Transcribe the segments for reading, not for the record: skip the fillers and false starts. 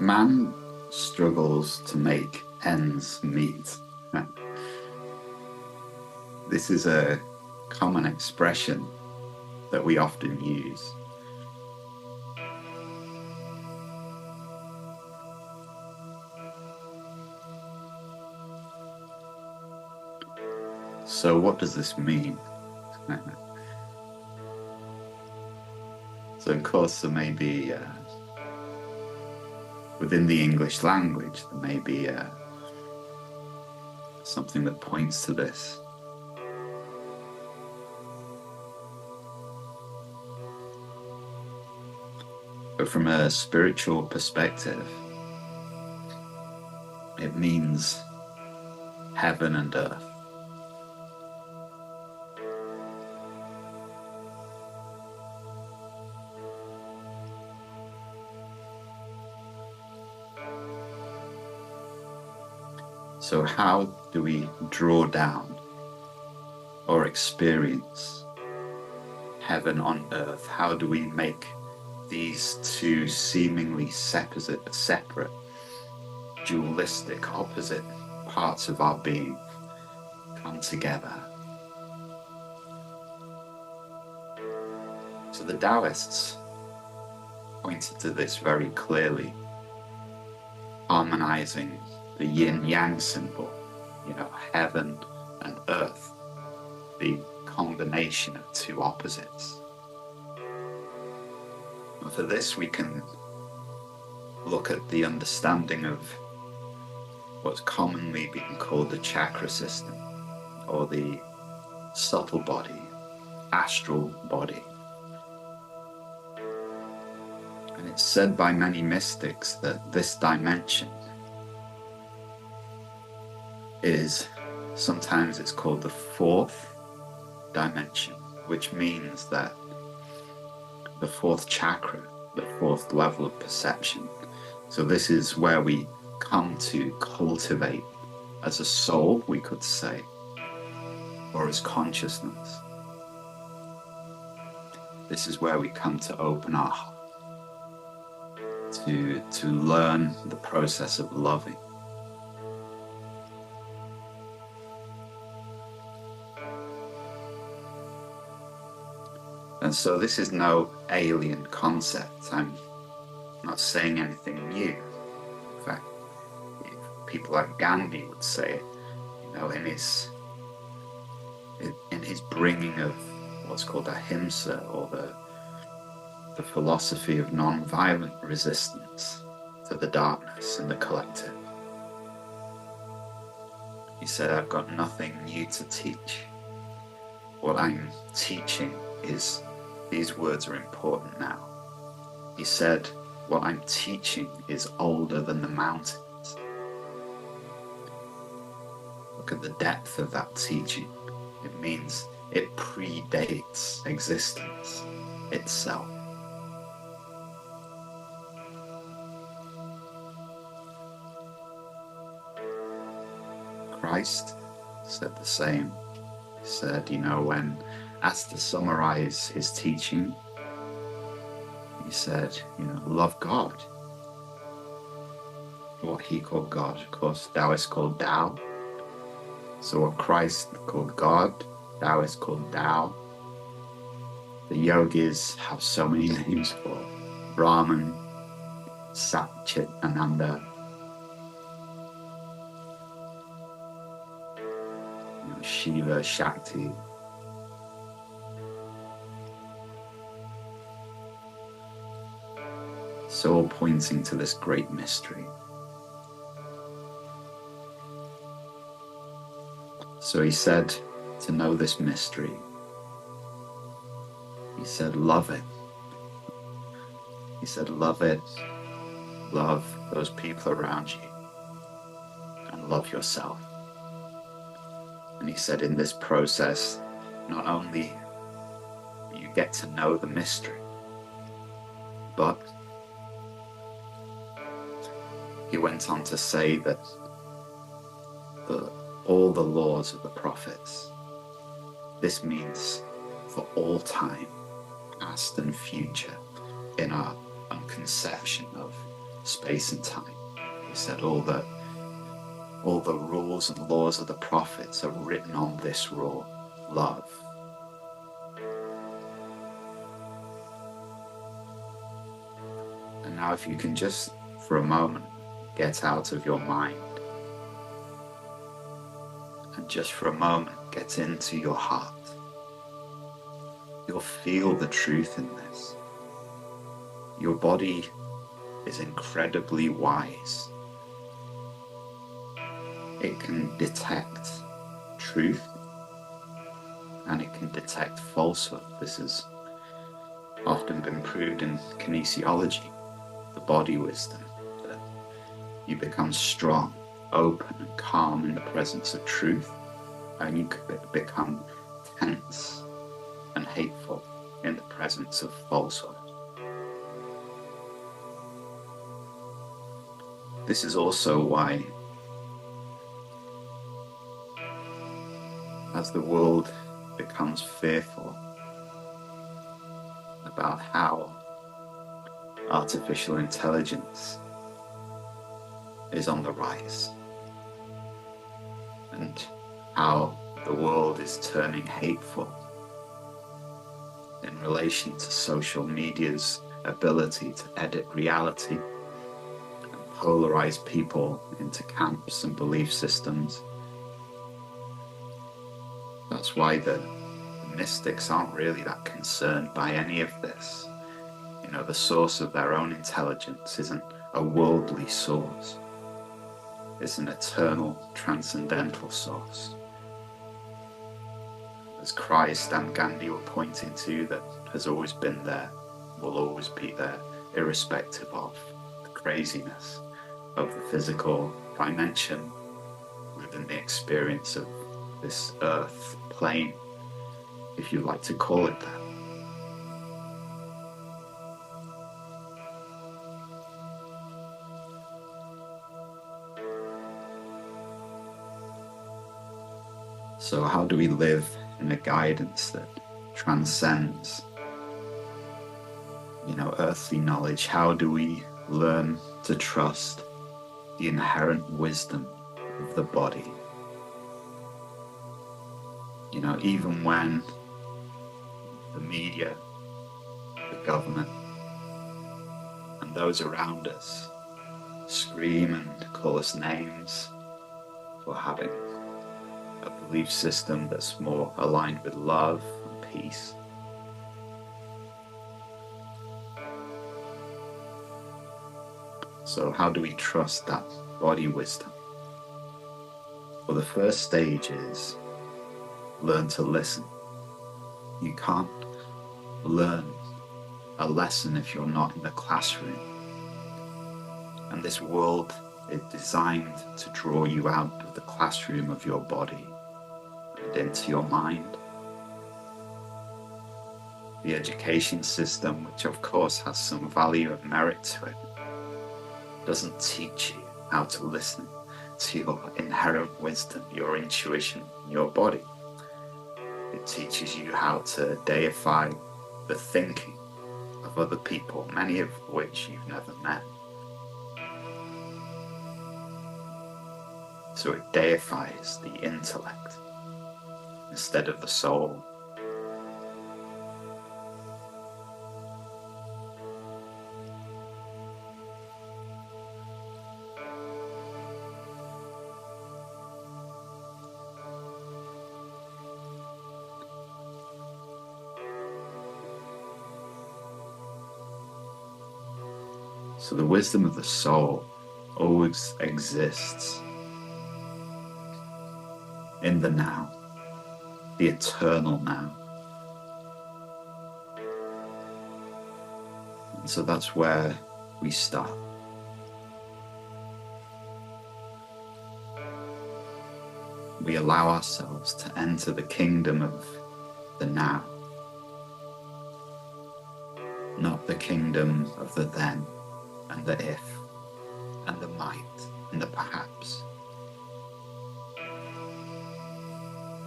Man struggles to make ends meet. This is a common expression that we often use. So what does this mean? So of course there may be, within the English language, there may be something that points to this. But from a spiritual perspective, it means heaven and earth. So how do we draw down or experience heaven on earth? How do we make these two seemingly separate, dualistic, opposite parts of our being come together? So the Taoists pointed to this very clearly, harmonizing the yin-yang symbol, heaven and earth, the combination of two opposites. And for this, we can look at the understanding of what's commonly being called the chakra system, or the subtle body, astral body. And it's said by many mystics that this dimension is, sometimes it's called the fourth dimension, which means that the fourth chakra, the fourth level of perception. So this is where we come to cultivate as a soul, we could say, or as consciousness. This is where we come to open our heart, to learn the process of loving. And so this is no alien concept. I'm not saying anything new. In fact, people like Gandhi would say it, in his bringing of what's called ahimsa, or the philosophy of non-violent resistance to the darkness and the collective. He said, I've got nothing new to teach. What I'm teaching is, these words are important now. He said, what I'm teaching is older than the mountains. Look at the depth of that teaching. It means it predates existence itself. Christ said the same. He said, when asked to summarize his teaching, he said, love God. What he called God, of course, Taoists called Tao. So what Christ called God, Taoists called Tao. The yogis have so many names for it. Brahman, Satchit Ananda, Shiva, Shakti. So all pointing to this great mystery. So he said, to know this mystery, he said, love it. He said, love it, love those people around you, and love yourself. And he said, in this process, not only you get to know the mystery, but he went on to say that all the laws of the prophets, this means for all time, past and future, in our conception of space and time. He said all the rules and laws of the prophets are written on this rule: love. And now if you can just for a moment get out of your mind and just for a moment get into your heart, you'll feel the truth in this. Your body is incredibly wise. It can detect truth and it can detect falsehood. This has often been proved in kinesiology, the body wisdom, that you become strong, open and calm in the presence of truth, and you could become tense and hateful in the presence of falsehood. This is also why, as the world becomes fearful about how artificial intelligence is on the rise and how the world is turning hateful in relation to social media's ability to edit reality and polarize people into camps and belief systems. That's why the mystics aren't really that concerned by any of this. You know, the source of their own intelligence isn't a worldly source. It's an eternal, transcendental source. As Christ and Gandhi were pointing to, that has always been there, will always be there, irrespective of the craziness of the physical dimension within the experience of this earth plane, if you like to call it that. So how do we live in a guidance that transcends, earthly knowledge? How do we learn to trust the inherent wisdom of the body? Even when the media, the government, and those around us scream and call us names for having a belief system that's more aligned with love and peace. So how do we trust that body wisdom? Well, the first stage is learn to listen. You can't learn a lesson if you're not in the classroom. And this world is designed to draw you out of the classroom of your body and into your mind. The education system, which of course has some value and merit to it, doesn't teach you how to listen to your inherent wisdom, your intuition, your body. It teaches you how to deify the thinking of other people, many of which you've never met. So it deifies the intellect instead of the soul. So the wisdom of the soul always exists in the now, the eternal now. And so that's where we start. We allow ourselves to enter the kingdom of the now, not the kingdom of the then and the if and the might and the perhaps,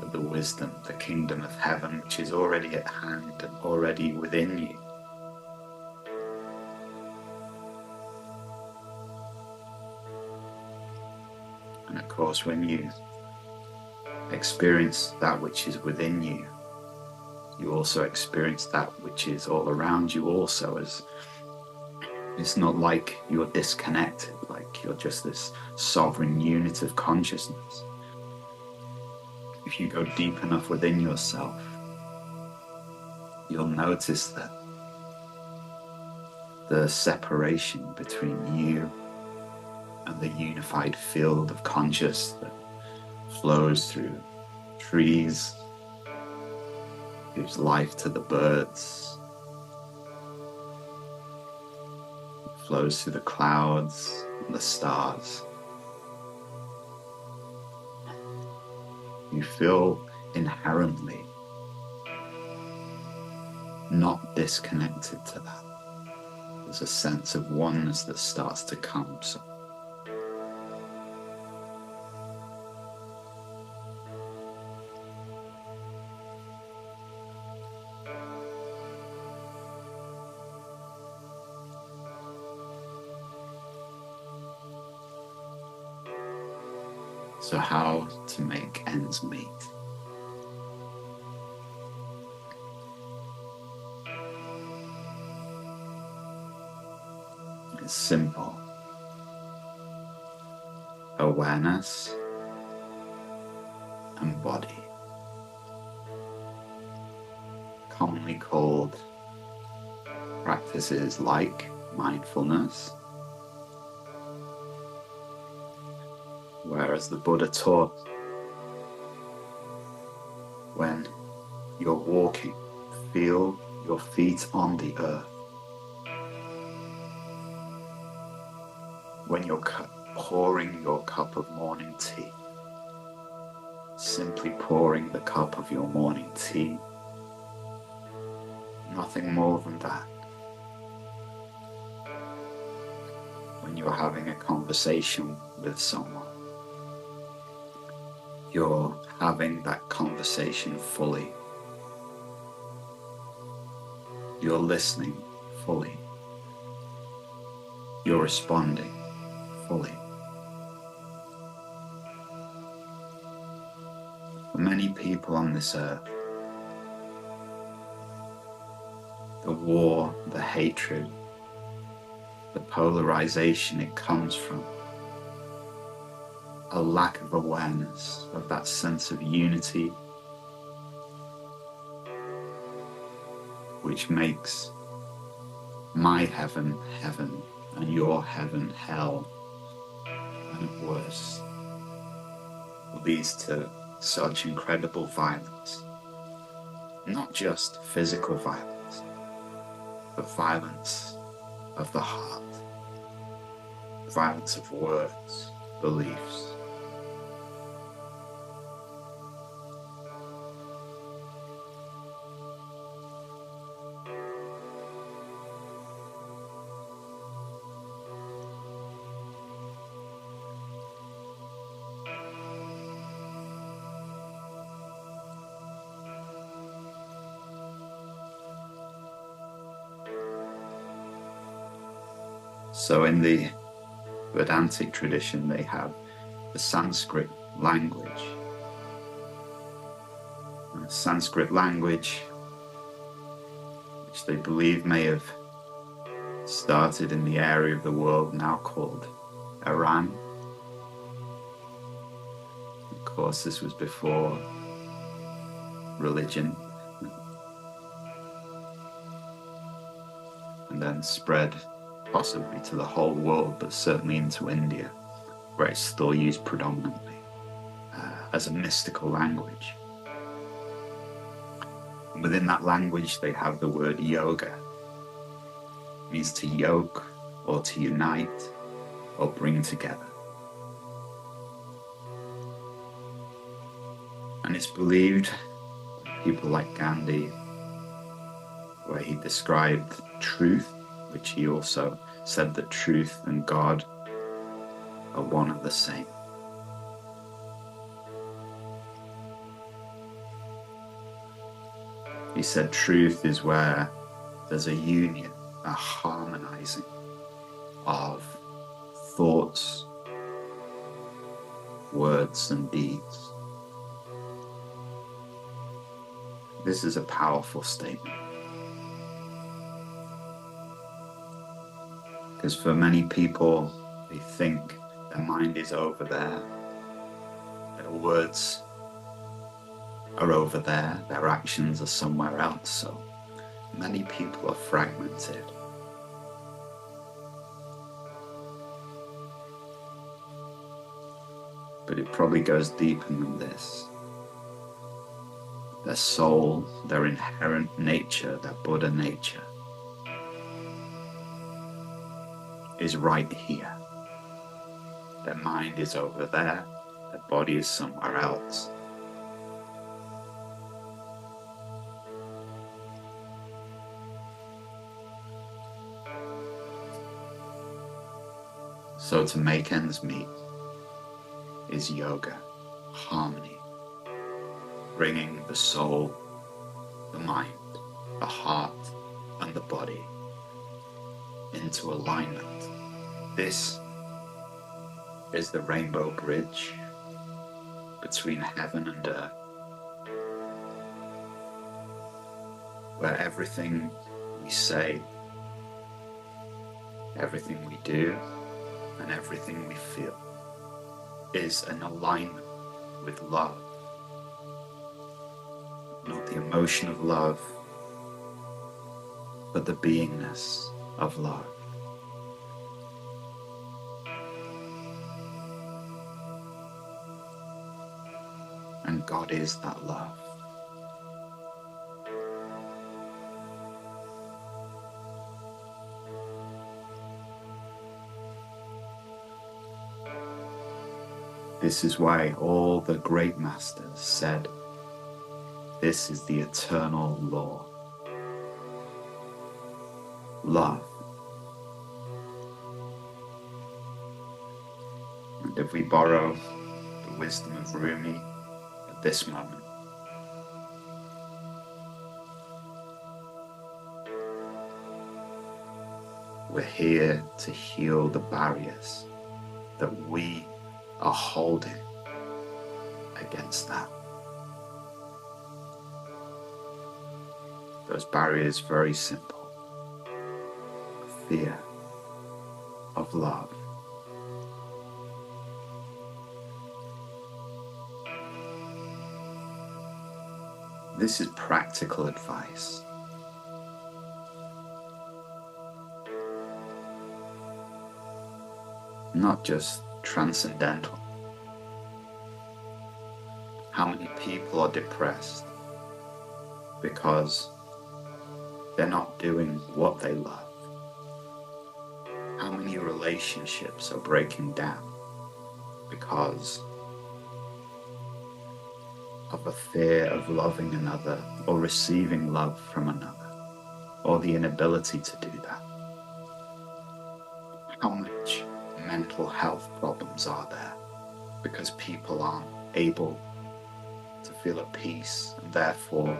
but the wisdom, the kingdom of heaven, which is already at hand and already within you. course, when you experience that which is within you, you also experience that which is all around you also. As it's not like you're disconnected, like you're just this sovereign unit of consciousness. If you go deep enough within yourself, you'll notice that the separation between you and the unified field of conscious that flows through trees, gives life to the birds, flows through the clouds and the stars. You feel inherently not disconnected to that. There's a sense of oneness that starts to come. So how to make ends meet? It's simple. Awareness and body. Commonly called practices like mindfulness, whereas the Buddha taught when you're walking, feel your feet on the earth. When you're pouring your cup of morning tea, simply pouring the cup of your morning tea, nothing more than that. When you're having a conversation with someone, you're having that conversation fully. You're listening fully. You're responding fully. For many people on this earth, the war, the hatred, the polarization, it comes from a lack of awareness of that sense of unity, which makes my heaven heaven and your heaven hell, and at worst leads to such incredible violence. Not just physical violence, but violence of the heart, violence of words, beliefs. So in the Vedantic tradition, they have the Sanskrit language. The Sanskrit language, which they believe may have started in the area of the world now called Iran. Of course, this was before religion, and then spread possibly to the whole world, but certainly into India, where it's still used predominantly as a mystical language. And within that language, they have the word yoga. It means to yoke or to unite or bring together. And it's believed by people like Gandhi, where he described truth, which he also said that truth and God are one and the same. He said truth is where there's a union, a harmonizing of thoughts, words and deeds. This is a powerful statement, because for many people, they think their mind is over there, their words are over there, their actions are somewhere else. So many people are fragmented. But it probably goes deeper than this. Their soul, their inherent nature, their Buddha nature, is right here. Their mind is over there, their body is somewhere else. So to make ends meet is yoga, harmony, bringing the soul, the mind, the heart, and the body into alignment. This is the rainbow bridge between heaven and earth, where everything we say, everything we do, and everything we feel is an alignment with love. Not the emotion of love, but the beingness of love. And God is that love. This is why all the great masters said, this is the eternal law. Love. And if we borrow the wisdom of Rumi at this moment, we're here to heal the barriers that we are holding against that. Those barriers, very simple. Fear of love. This is practical advice. Not just transcendental. How many people are depressed because they're not doing what they love? How many relationships are breaking down because of a fear of loving another or receiving love from another, or the inability to do that? How much mental health problems are there because people aren't able to feel at peace and therefore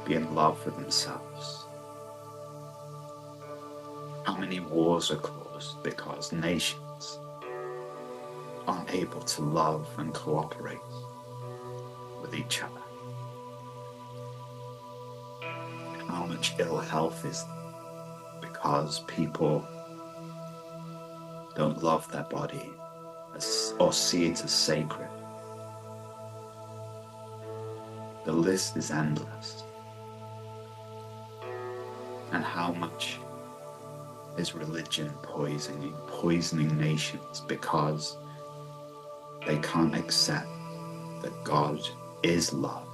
be in love with themselves? How many wars are caused because nations aren't able to love and cooperate with each other? How much ill health is there because people don't love their body or see it as sacred? The list is endless. And how much is religion poisoning nations because they can't accept that God is love,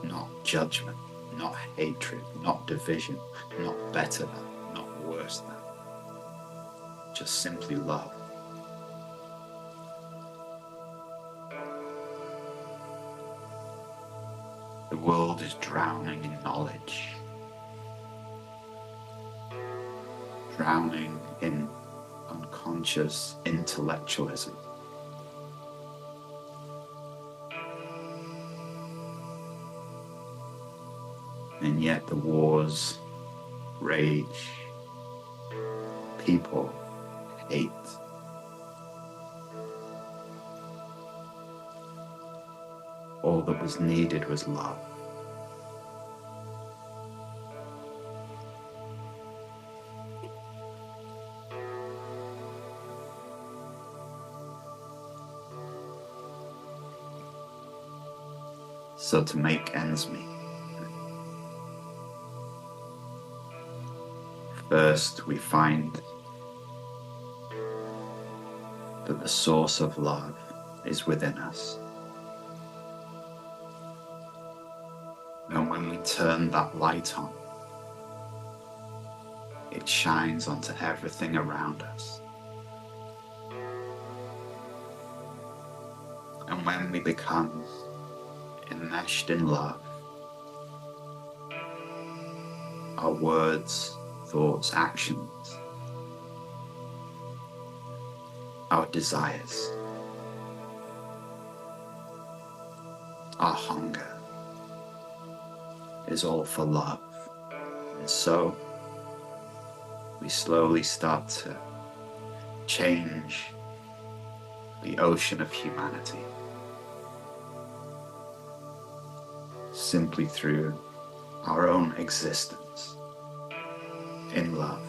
not judgment, not hatred, not division, not better than, not worse than, just simply love. The world is drowning in knowledge, drowning in unconscious intellectualism. And yet the wars rage, people hate. all that was needed was love. So to make ends meet, first we find that the source of love is within us. And when we turn that light on, it shines onto everything around us. And when we become enmeshed in love, our words, thoughts, actions, our desires, our hunger is all for love. And so we slowly start to change the ocean of humanity simply through our own existence in love.